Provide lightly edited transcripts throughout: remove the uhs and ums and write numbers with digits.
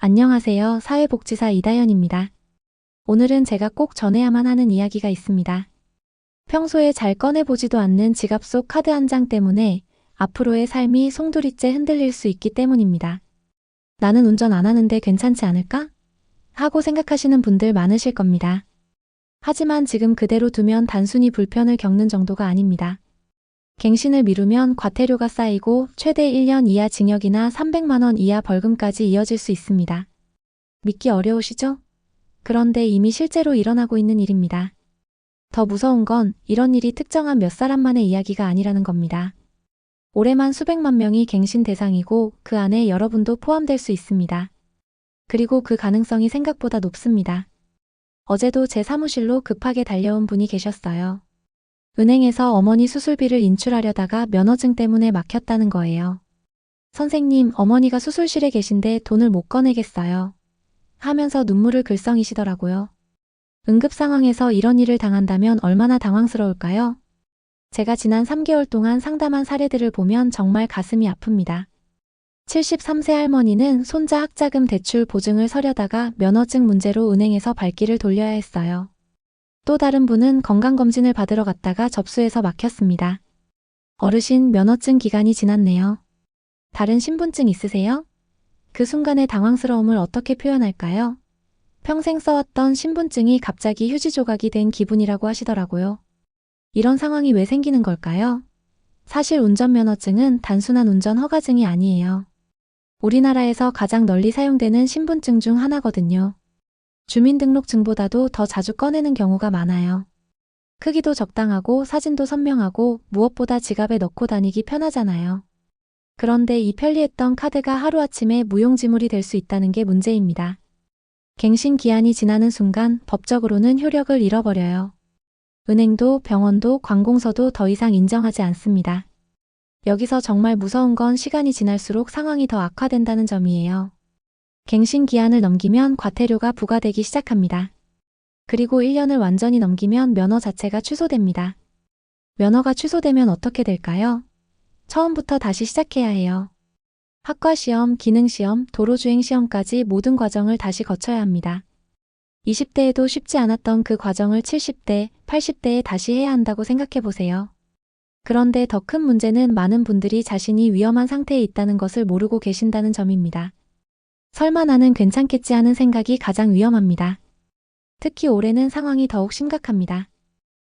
안녕하세요. 사회복지사 이다연입니다. 오늘은 제가 꼭 전해야만 하는 이야기가 있습니다. 평소에 잘 꺼내보지도 않는 지갑 속 카드 한 장 때문에 앞으로의 삶이 송두리째 흔들릴 수 있기 때문입니다. 나는 운전 안 하는데 괜찮지 않을까? 하고 생각하시는 분들 많으실 겁니다. 하지만 지금 그대로 두면 단순히 불편을 겪는 정도가 아닙니다. 갱신을 미루면 과태료가 쌓이고 최대 1년 이하 징역이나 300만 원 이하 벌금까지 이어질 수 있습니다. 믿기 어려우시죠? 그런데 이미 실제로 일어나고 있는 일입니다. 더 무서운 건 이런 일이 특정한 몇 사람만의 이야기가 아니라는 겁니다. 올해만 수백만 명이 갱신 대상이고 그 안에 여러분도 포함될 수 있습니다. 그리고 그 가능성이 생각보다 높습니다. 어제도 제 사무실로 급하게 달려온 분이 계셨어요. 은행에서 어머니 수술비를 인출하려다가 면허증 때문에 막혔다는 거예요. 선생님, 어머니가 수술실에 계신데 돈을 못 꺼내겠어요. 하면서 눈물을 글썽이시더라고요. 응급 상황에서 이런 일을 당한다면 얼마나 당황스러울까요? 제가 지난 3개월 동안 상담한 사례들을 보면 정말 가슴이 아픕니다. 73세 할머니는 손자 학자금 대출 보증을 서려다가 면허증 문제로 은행에서 발길을 돌려야 했어요. 또 다른 분은 건강검진을 받으러 갔다가 접수해서 막혔습니다. 어르신, 면허증 기간이 지났네요. 다른 신분증 있으세요? 그 순간의 당황스러움을 어떻게 표현할까요? 평생 써왔던 신분증이 갑자기 휴지 조각이 된 기분이라고 하시더라고요. 이런 상황이 왜 생기는 걸까요? 사실 운전면허증은 단순한 운전 허가증이 아니에요. 우리나라에서 가장 널리 사용되는 신분증 중 하나거든요. 주민등록증보다도 더 자주 꺼내는 경우가 많아요. 크기도 적당하고 사진도 선명하고 무엇보다 지갑에 넣고 다니기 편하잖아요. 그런데 이 편리했던 카드가 하루아침에 무용지물이 될 수 있다는 게 문제입니다. 갱신 기한이 지나는 순간 법적으로는 효력을 잃어버려요. 은행도 병원도 관공서도 더 이상 인정하지 않습니다. 여기서 정말 무서운 건 시간이 지날수록 상황이 더 악화된다는 점이에요. 갱신 기한을 넘기면 과태료가 부과되기 시작합니다. 그리고 1년을 완전히 넘기면 면허 자체가 취소됩니다. 면허가 취소되면 어떻게 될까요? 처음부터 다시 시작해야 해요. 학과시험, 기능시험, 도로주행시험까지 모든 과정을 다시 거쳐야 합니다. 20대에도 쉽지 않았던 그 과정을 70대, 80대에 다시 해야 한다고 생각해보세요. 그런데 더 큰 문제는 많은 분들이 자신이 위험한 상태에 있다는 것을 모르고 계신다는 점입니다. 설마 나는 괜찮겠지 하는 생각이 가장 위험합니다. 특히 올해는 상황이 더욱 심각합니다.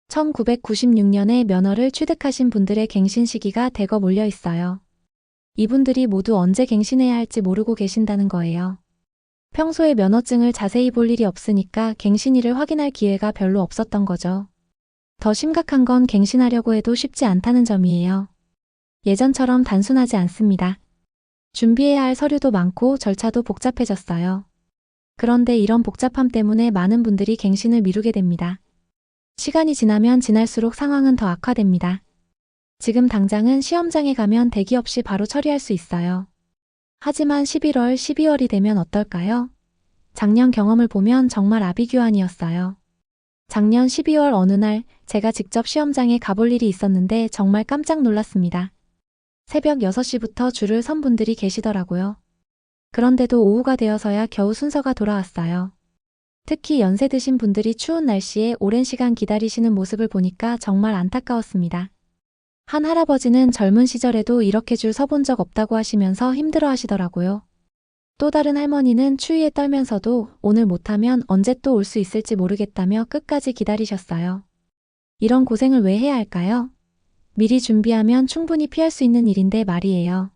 1996년에 면허를 취득하신 분들의 갱신 시기가 대거 몰려 있어요. 이분들이 모두 언제 갱신해야 할지 모르고 계신다는 거예요. 평소에 면허증을 자세히 볼 일이 없으니까 갱신일을 확인할 기회가 별로 없었던 거죠. 더 심각한 건 갱신하려고 해도 쉽지 않다는 점이에요. 예전처럼 단순하지 않습니다. 준비해야 할 서류도 많고 절차도 복잡해졌어요. 그런데 이런 복잡함 때문에 많은 분들이 갱신을 미루게 됩니다. 시간이 지나면 지날수록 상황은 더 악화됩니다. 지금 당장은 시험장에 가면 대기 없이 바로 처리할 수 있어요. 하지만 11월, 12월이 되면 어떨까요? 작년 경험을 보면 정말 아비규환이었어요. 작년 12월 어느 날 제가 직접 시험장에 가볼 일이 있었는데 정말 깜짝 놀랐습니다. 새벽 6시부터 줄을 선 분들이 계시더라고요. 그런데도 오후가 되어서야 겨우 순서가 돌아왔어요. 특히 연세 드신 분들이 추운 날씨에 오랜 시간 기다리시는 모습을 보니까 정말 안타까웠습니다. 한 할아버지는 젊은 시절에도 이렇게 줄 서본 적 없다고 하시면서 힘들어 하시더라고요. 또 다른 할머니는 추위에 떨면서도 오늘 못하면 언제 또 올 수 있을지 모르겠다며 끝까지 기다리셨어요. 이런 고생을 왜 해야 할까요? 미리 준비하면 충분히 피할 수 있는 일인데 말이에요.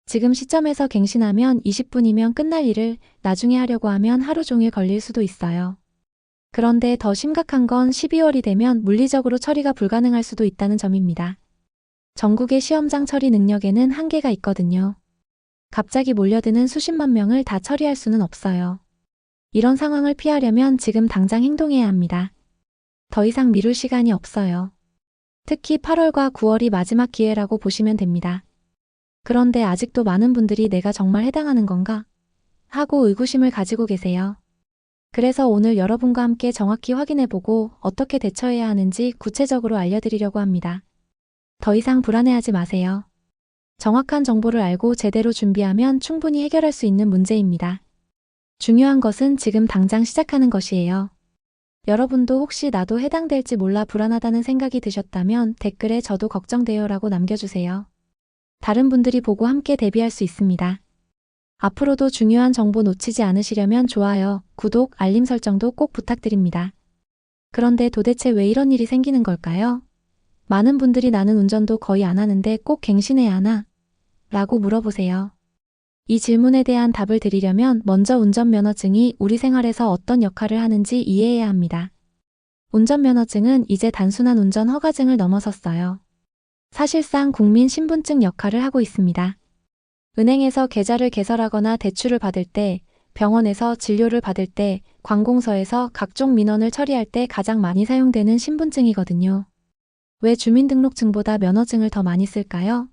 지금 시점에서 갱신하면 20분이면 끝날 일을 나중에 하려고 하면 하루 종일 걸릴 수도 있어요. 그런데 더 심각한 건 12월이 되면 물리적으로 처리가 불가능할 수도 있다는 점입니다. 전국의 시험장 처리 능력에는 한계가 있거든요. 갑자기 몰려드는 수십만 명을 다 처리할 수는 없어요. 이런 상황을 피하려면 지금 당장 행동해야 합니다. 더 이상 미룰 시간이 없어요. 특히 8월과 9월이 마지막 기회라고 보시면 됩니다. 그런데 아직도 많은 분들이 내가 정말 해당하는 건가? 하고 의구심을 가지고 계세요. 그래서 오늘 여러분과 함께 정확히 확인해보고 어떻게 대처해야 하는지 구체적으로 알려드리려고 합니다. 더 이상 불안해하지 마세요. 정확한 정보를 알고 제대로 준비하면 충분히 해결할 수 있는 문제입니다. 중요한 것은 지금 당장 시작하는 것이에요. 여러분도 혹시 나도 해당될지 몰라 불안하다는 생각이 드셨다면 댓글에 저도 걱정돼요라고 남겨주세요. 다른 분들이 보고 함께 대비할 수 있습니다. 앞으로도 중요한 정보 놓치지 않으시려면 좋아요, 구독, 알림 설정도 꼭 부탁드립니다. 그런데 도대체 왜 이런 일이 생기는 걸까요? 많은 분들이 나는 운전도 거의 안 하는데 꼭 갱신해야 하나? 라고 물어보세요. 이 질문에 대한 답을 드리려면 먼저 운전면허증이 우리 생활에서 어떤 역할을 하는지 이해해야 합니다. 운전면허증은 이제 단순한 운전 허가증을 넘어섰어요. 사실상 국민 신분증 역할을 하고 있습니다. 은행에서 계좌를 개설하거나 대출을 받을 때, 병원에서 진료를 받을 때, 관공서에서 각종 민원을 처리할 때 가장 많이 사용되는 신분증이거든요. 왜 주민등록증보다 면허증을 더 많이 쓸까요?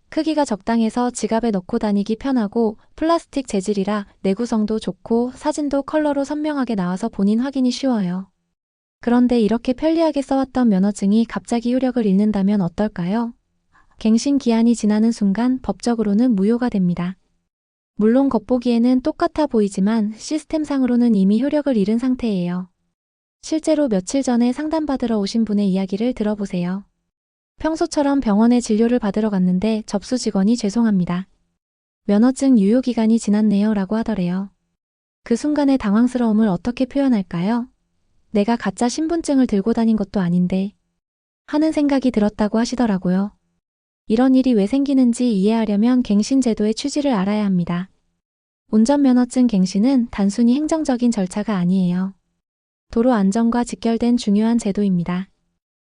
크기가 적당해서 지갑에 넣고 다니기 편하고 플라스틱 재질이라 내구성도 좋고 사진도 컬러로 선명하게 나와서 본인 확인이 쉬워요. 그런데 이렇게 편리하게 써왔던 면허증이 갑자기 효력을 잃는다면 어떨까요? 갱신 기한이 지나는 순간 법적으로는 무효가 됩니다. 물론 겉보기에는 똑같아 보이지만 시스템상으로는 이미 효력을 잃은 상태예요. 실제로 며칠 전에 상담받으러 오신 분의 이야기를 들어보세요. 평소처럼 병원에 진료를 받으러 갔는데 접수 직원이 죄송합니다. 면허증 유효기간이 지났네요 라고 하더래요. 그 순간의 당황스러움을 어떻게 표현할까요? 내가 가짜 신분증을 들고 다닌 것도 아닌데 하는 생각이 들었다고 하시더라고요. 이런 일이 왜 생기는지 이해하려면 갱신 제도의 취지를 알아야 합니다. 운전면허증 갱신은 단순히 행정적인 절차가 아니에요. 도로 안전과 직결된 중요한 제도입니다.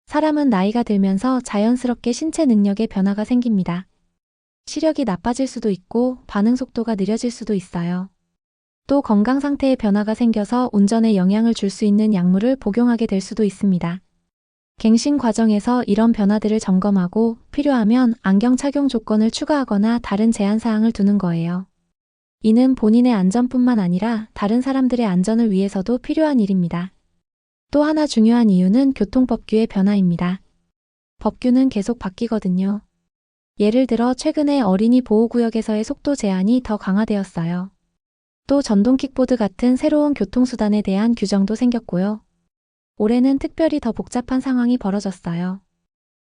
사람은 나이가 들면서 자연스럽게 신체 능력에 변화가 생깁니다. 시력이 나빠질 수도 있고 반응 속도가 느려질 수도 있어요. 또 건강 상태에 변화가 생겨서 운전에 영향을 줄 수 있는 약물을 복용하게 될 수도 있습니다. 갱신 과정에서 이런 변화들을 점검하고 필요하면 안경 착용 조건을 추가하거나 다른 제한 사항을 두는 거예요. 이는 본인의 안전뿐만 아니라 다른 사람들의 안전을 위해서도 필요한 일입니다. 또 하나 중요한 이유는 교통법규의 변화입니다. 법규는 계속 바뀌거든요. 예를 들어 최근에 어린이 보호구역에서의 속도 제한이 더 강화되었어요. 또 전동 킥보드 같은 새로운 교통수단에 대한 규정도 생겼고요. 올해는 특별히 더 복잡한 상황이 벌어졌어요.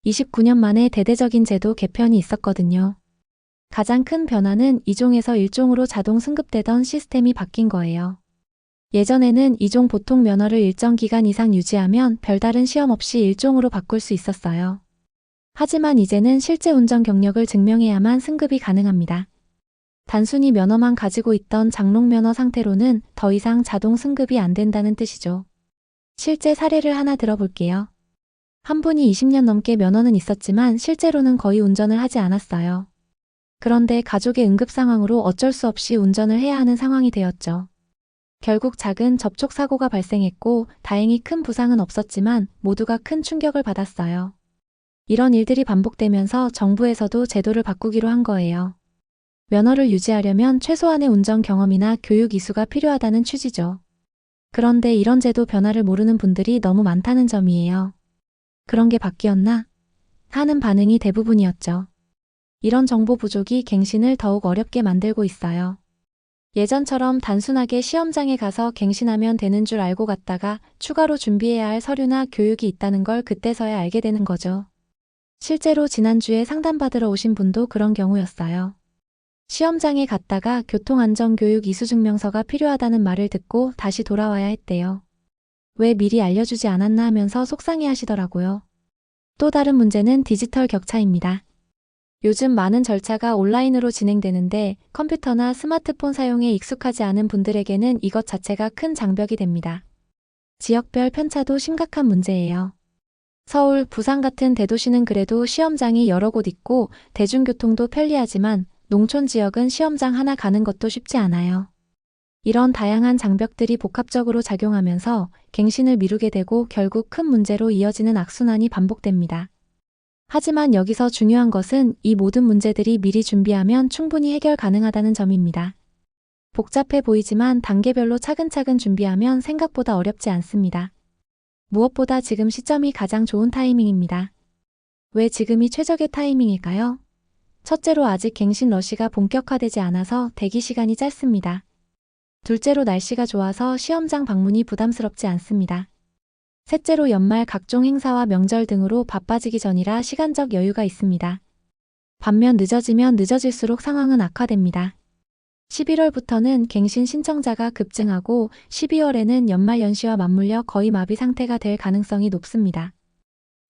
29년 만에 대대적인 제도 개편이 있었거든요. 가장 큰 변화는 2종에서 1종으로 자동 승급되던 시스템이 바뀐 거예요. 예전에는 2종 보통 면허를 일정 기간 이상 유지하면 별다른 시험 없이 1종으로 바꿀 수 있었어요. 하지만 이제는 실제 운전 경력을 증명해야만 승급이 가능합니다. 단순히 면허만 가지고 있던 장롱면허 상태로는 더 이상 자동 승급이 안 된다는 뜻이죠. 실제 사례를 하나 들어볼게요. 한 분이 20년 넘게 면허는 있었지만 실제로는 거의 운전을 하지 않았어요. 그런데 가족의 응급 상황으로 어쩔 수 없이 운전을 해야 하는 상황이 되었죠. 결국 작은 접촉 사고가 발생했고 다행히 큰 부상은 없었지만 모두가 큰 충격을 받았어요. 이런 일들이 반복되면서 정부에서도 제도를 바꾸기로 한 거예요. 면허를 유지하려면 최소한의 운전 경험이나 교육 이수가 필요하다는 취지죠. 그런데 이런 제도 변화를 모르는 분들이 너무 많다는 점이에요. 그런 게 바뀌었나? 하는 반응이 대부분이었죠. 이런 정보 부족이 갱신을 더욱 어렵게 만들고 있어요. 예전처럼 단순하게 시험장에 가서 갱신하면 되는 줄 알고 갔다가 추가로 준비해야 할 서류나 교육이 있다는 걸 그때서야 알게 되는 거죠. 실제로 지난주에 상담받으러 오신 분도 그런 경우였어요. 시험장에 갔다가 교통안전교육 이수증명서가 필요하다는 말을 듣고 다시 돌아와야 했대요. 왜 미리 알려주지 않았나 하면서 속상해 하시더라고요. 또 다른 문제는 디지털 격차입니다. 요즘 많은 절차가 온라인으로 진행되는데 컴퓨터나 스마트폰 사용에 익숙하지 않은 분들에게는 이것 자체가 큰 장벽이 됩니다. 지역별 편차도 심각한 문제예요. 서울, 부산 같은 대도시는 그래도 시험장이 여러 곳 있고 대중교통도 편리하지만 농촌 지역은 시험장 하나 가는 것도 쉽지 않아요. 이런 다양한 장벽들이 복합적으로 작용하면서 갱신을 미루게 되고 결국 큰 문제로 이어지는 악순환이 반복됩니다. 하지만 여기서 중요한 것은 이 모든 문제들이 미리 준비하면 충분히 해결 가능하다는 점입니다. 복잡해 보이지만 단계별로 차근차근 준비하면 생각보다 어렵지 않습니다. 무엇보다 지금 시점이 가장 좋은 타이밍입니다. 왜 지금이 최적의 타이밍일까요? 첫째로 아직 갱신 러시가 본격화되지 않아서 대기 시간이 짧습니다. 둘째로 날씨가 좋아서 시험장 방문이 부담스럽지 않습니다. 셋째로 연말 각종 행사와 명절 등으로 바빠지기 전이라 시간적 여유가 있습니다. 반면 늦어지면 늦어질수록 상황은 악화됩니다. 11월부터는 갱신 신청자가 급증하고 12월에는 연말 연시와 맞물려 거의 마비 상태가 될 가능성이 높습니다.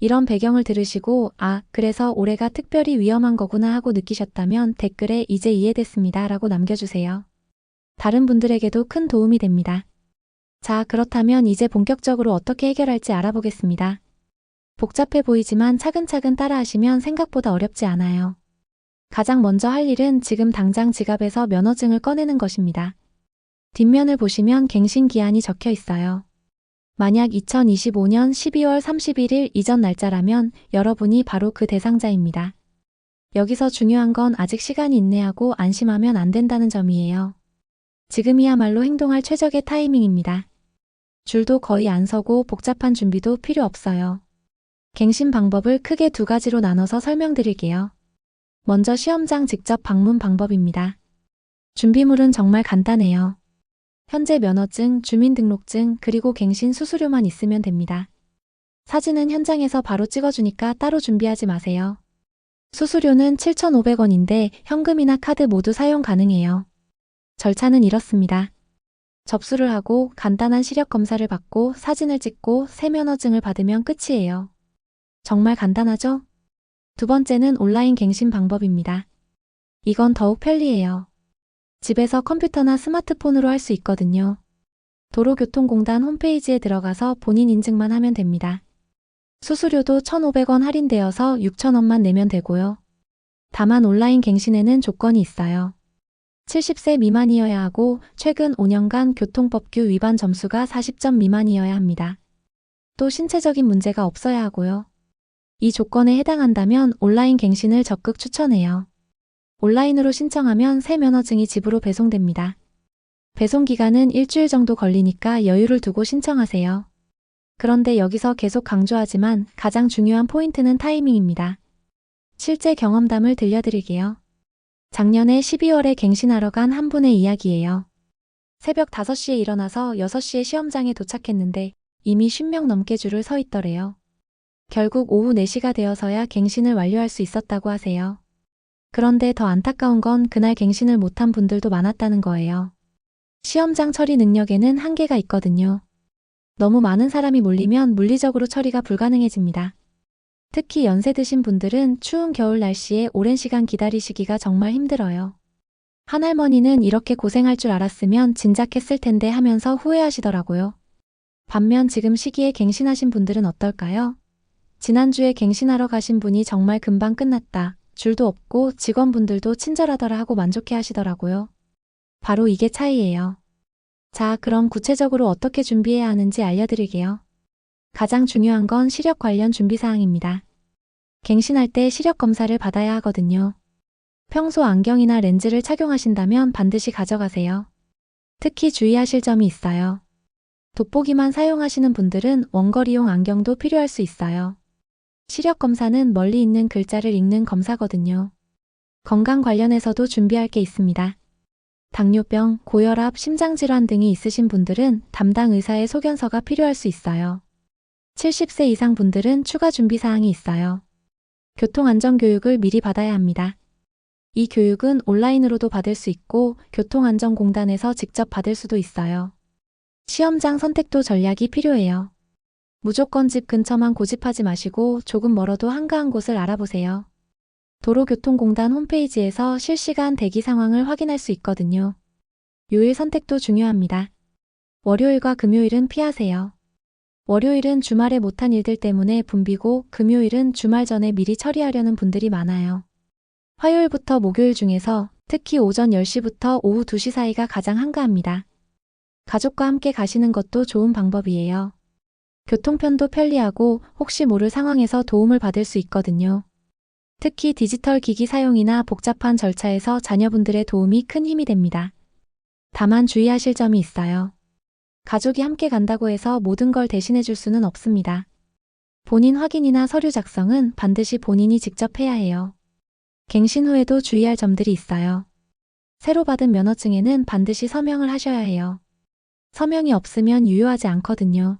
이런 배경을 들으시고 그래서 올해가 특별히 위험한 거구나 하고 느끼셨다면 댓글에 이제 이해됐습니다 라고 남겨주세요. 다른 분들에게도 큰 도움이 됩니다. 자, 그렇다면 이제 본격적으로 어떻게 해결할지 알아보겠습니다. 복잡해 보이지만 차근차근 따라하시면 생각보다 어렵지 않아요. 가장 먼저 할 일은 지금 당장 지갑에서 면허증을 꺼내는 것입니다. 뒷면을 보시면 갱신 기한이 적혀 있어요. 만약 2025년 12월 31일 이전 날짜라면 여러분이 바로 그 대상자입니다. 여기서 중요한 건 아직 시간이 있네하고 안심하면 안 된다는 점이에요. 지금이야말로 행동할 최적의 타이밍입니다. 줄도 거의 안 서고 복잡한 준비도 필요 없어요. 갱신 방법을 크게 두 가지로 나눠서 설명드릴게요. 먼저 시험장 직접 방문 방법입니다. 준비물은 정말 간단해요. 현재 면허증, 주민등록증, 그리고 갱신 수수료만 있으면 됩니다. 사진은 현장에서 바로 찍어주니까 따로 준비하지 마세요. 수수료는 7,500원인데 현금이나 카드 모두 사용 가능해요. 절차는 이렇습니다. 접수를 하고 간단한 시력 검사를 받고 사진을 찍고 새 면허증을 받으면 끝이에요. 정말 간단하죠? 두 번째는 온라인 갱신 방법입니다. 이건 더욱 편리해요. 집에서 컴퓨터나 스마트폰으로 할 수 있거든요. 도로교통공단 홈페이지에 들어가서 본인 인증만 하면 됩니다. 수수료도 1,500원 할인되어서 6,000원만 내면 되고요. 다만 온라인 갱신에는 조건이 있어요. 70세 미만이어야 하고 최근 5년간 교통법규 위반 점수가 40점 미만이어야 합니다. 또 신체적인 문제가 없어야 하고요. 이 조건에 해당한다면 온라인 갱신을 적극 추천해요. 온라인으로 신청하면 새 면허증이 집으로 배송됩니다. 배송 기간은 일주일 정도 걸리니까 여유를 두고 신청하세요. 그런데 여기서 계속 강조하지만 가장 중요한 포인트는 타이밍입니다. 실제 경험담을 들려드릴게요. 작년에 12월에 갱신하러 간 한 분의 이야기예요. 새벽 5시에 일어나서 6시에 시험장에 도착했는데 이미 50명 넘게 줄을 서 있더래요. 결국 오후 4시가 되어서야 갱신을 완료할 수 있었다고 하세요. 그런데 더 안타까운 건 그날 갱신을 못한 분들도 많았다는 거예요. 시험장 처리 능력에는 한계가 있거든요. 너무 많은 사람이 몰리면 물리적으로 처리가 불가능해집니다. 특히 연세 드신 분들은 추운 겨울 날씨에 오랜 시간 기다리시기가 정말 힘들어요. 한 할머니는 이렇게 고생할 줄 알았으면 진작 했을 텐데 하면서 후회하시더라고요. 반면 지금 시기에 갱신하신 분들은 어떨까요? 지난주에 갱신하러 가신 분이 정말 금방 끝났다. 줄도 없고 직원분들도 친절하더라 하고 만족해 하시더라고요. 바로 이게 차이예요. 자, 그럼 구체적으로 어떻게 준비해야 하는지 알려드릴게요. 가장 중요한 건 시력 관련 준비사항입니다. 갱신할 때 시력 검사를 받아야 하거든요. 평소 안경이나 렌즈를 착용하신다면 반드시 가져가세요. 특히 주의하실 점이 있어요. 돋보기만 사용하시는 분들은 원거리용 안경도 필요할 수 있어요. 시력 검사는 멀리 있는 글자를 읽는 검사거든요. 건강 관련해서도 준비할 게 있습니다. 당뇨병, 고혈압, 심장질환 등이 있으신 분들은 담당 의사의 소견서가 필요할 수 있어요. 70세 이상 분들은 추가 준비사항이 있어요. 교통안전교육을 미리 받아야 합니다. 이 교육은 온라인으로도 받을 수 있고 교통안전공단에서 직접 받을 수도 있어요. 시험장 선택도 전략이 필요해요. 무조건 집 근처만 고집하지 마시고 조금 멀어도 한가한 곳을 알아보세요. 도로교통공단 홈페이지에서 실시간 대기 상황을 확인할 수 있거든요. 요일 선택도 중요합니다. 월요일과 금요일은 피하세요. 월요일은 주말에 못한 일들 때문에 붐비고 금요일은 주말 전에 미리 처리하려는 분들이 많아요. 화요일부터 목요일 중에서 특히 오전 10시부터 오후 2시 사이가 가장 한가합니다. 가족과 함께 가시는 것도 좋은 방법이에요. 교통편도 편리하고 혹시 모를 상황에서 도움을 받을 수 있거든요. 특히 디지털 기기 사용이나 복잡한 절차에서 자녀분들의 도움이 큰 힘이 됩니다. 다만 주의하실 점이 있어요. 가족이 함께 간다고 해서 모든 걸 대신해 줄 수는 없습니다. 본인 확인이나 서류 작성은 반드시 본인이 직접 해야 해요. 갱신 후에도 주의할 점들이 있어요. 새로 받은 면허증에는 반드시 서명을 하셔야 해요. 서명이 없으면 유효하지 않거든요.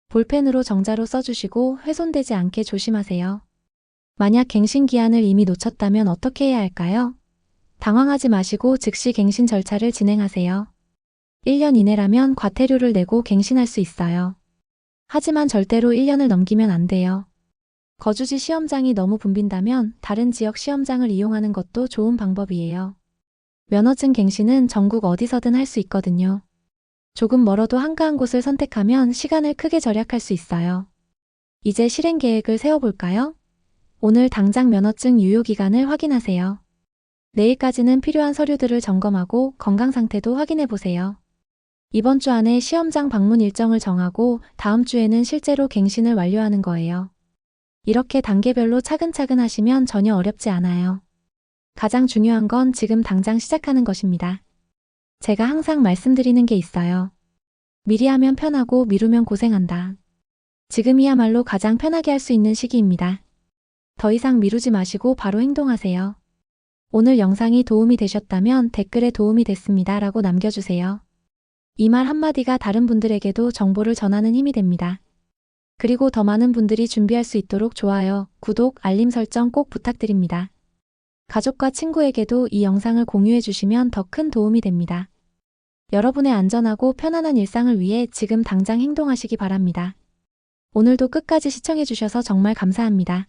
볼펜으로 정자로 써주시고 훼손되지 않게 조심하세요. 만약 갱신 기한을 이미 놓쳤다면 어떻게 해야 할까요? 당황하지 마시고 즉시 갱신 절차를 진행하세요. 1년 이내라면 과태료를 내고 갱신할 수 있어요. 하지만 절대로 1년을 넘기면 안 돼요. 거주지 시험장이 너무 붐빈다면 다른 지역 시험장을 이용하는 것도 좋은 방법이에요. 면허증 갱신은 전국 어디서든 할 수 있거든요. 조금 멀어도 한가한 곳을 선택하면 시간을 크게 절약할 수 있어요. 이제 실행 계획을 세워볼까요? 오늘 당장 면허증 유효 기간을 확인하세요. 내일까지는 필요한 서류들을 점검하고 건강 상태도 확인해 보세요. 이번 주 안에 시험장 방문 일정을 정하고 다음 주에는 실제로 갱신을 완료하는 거예요. 이렇게 단계별로 차근차근 하시면 전혀 어렵지 않아요. 가장 중요한 건 지금 당장 시작하는 것입니다. 제가 항상 말씀드리는 게 있어요. 미리 하면 편하고 미루면 고생한다. 지금이야말로 가장 편하게 할 수 있는 시기입니다. 더 이상 미루지 마시고 바로 행동하세요. 오늘 영상이 도움이 되셨다면 댓글에 도움이 됐습니다 라고 남겨주세요. 이 말 한마디가 다른 분들에게도 정보를 전하는 힘이 됩니다. 그리고 더 많은 분들이 준비할 수 있도록 좋아요, 구독, 알림 설정 꼭 부탁드립니다. 가족과 친구에게도 이 영상을 공유해 주시면 더 큰 도움이 됩니다. 여러분의 안전하고 편안한 일상을 위해 지금 당장 행동하시기 바랍니다. 오늘도 끝까지 시청해 주셔서 정말 감사합니다.